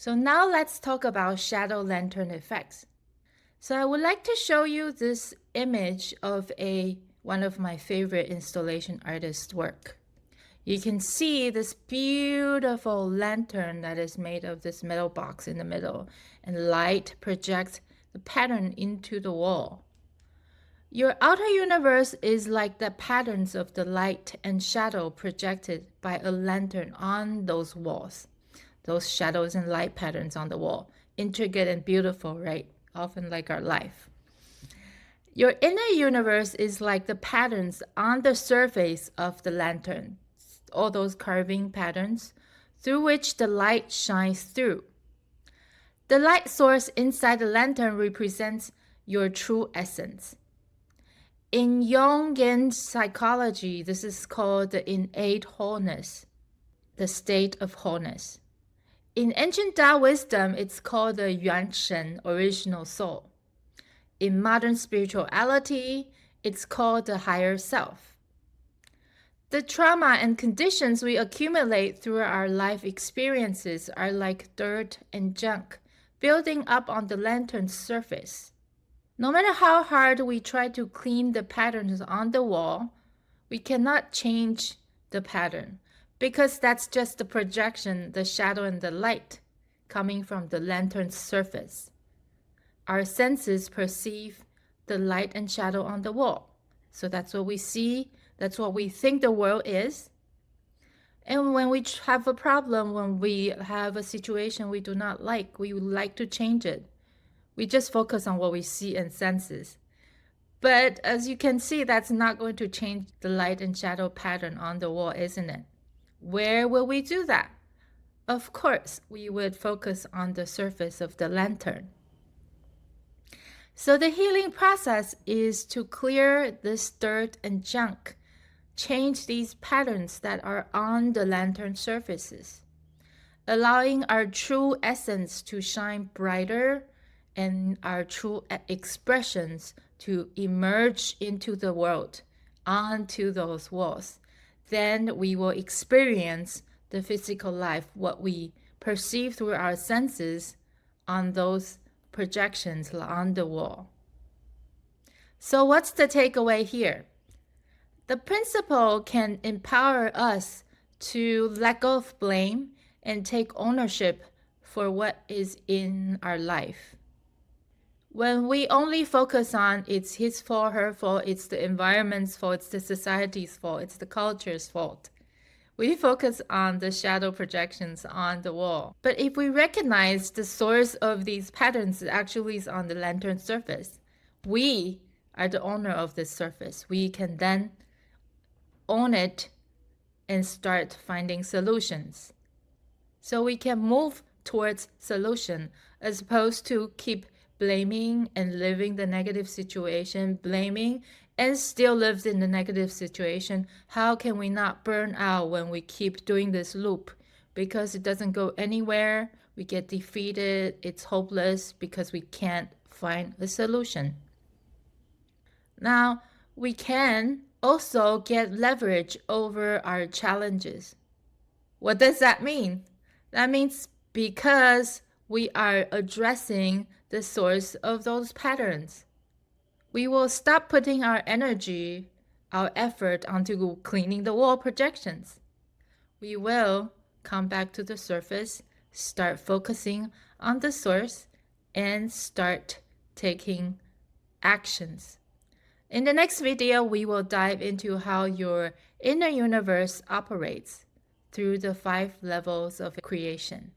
So now let's talk about shadow lantern effects. So I would like to show you this image of one of my favorite installation artists' work. You can see this beautiful lantern that is made of this metal box in the middle, and light projects the pattern into the wall. Your outer universe is like the patterns of the light and shadow projected by a lantern on those walls. Those shadows and light patterns on the wall. Intricate and beautiful, right? Often like our life. Your inner universe is like the patterns on the surface of the lantern. All those carving patterns through which the light shines through. The light source inside the lantern represents your true essence. In Jungian psychology, this is called the innate wholeness, the state of wholeness. In ancient Tao wisdom, it's called the Yuan Shen, original soul. In modern spirituality, it's called the higher self. The trauma and conditions we accumulate through our life experiences are like dirt and junk building up on the lantern's surface. No matter how hard we try to clean the patterns on the wall, we cannot change the pattern because that's just the projection, the shadow and the light coming from the lantern's surface. Our senses perceive the light and shadow on the wall. So that's what we see, that's what we think the world is. And when we have a problem, when we have a situation we do not like, we would like to change it. We just focus on what we see and senses. But as you can see, that's not going to change the light and shadow pattern on the wall, isn't it? Where will we do that? Of course, we would focus on the surface of the lantern. So the healing process is to clear this dirt and junk, change these patterns that are on the lantern surfaces, allowing our true essence to shine brighter and our true expressions to emerge into the world, onto those walls. Then we will experience the physical life, what we perceive through our senses on those projections on the wall. So what's the takeaway here? The principle can empower us to let go of blame and take ownership for what is in our life. When we only focus on it's his fault, her fault, it's the environment's fault, it's the society's fault, it's the culture's fault, we focus on the shadow projections on the wall. But if we recognize the source of these patterns actually is on the lantern surface, we are the owner of this surface. We can then own it and start finding solutions. So we can move towards solution as opposed to keep blaming and living the negative situation, blaming and still lives in the negative situation. How can we not burn out when we keep doing this loop? Because it doesn't go anywhere. We get defeated. It's hopeless because we can't find a solution. Now, we can also get leverage over our challenges. What does that mean? That means because we are addressing the source of those patterns, we will stop putting our energy, our effort onto cleaning the wall projections. We will come back to the surface, start focusing on the source, and start taking actions. In the next video, we will dive into how your inner universe operates through the 5 levels of creation.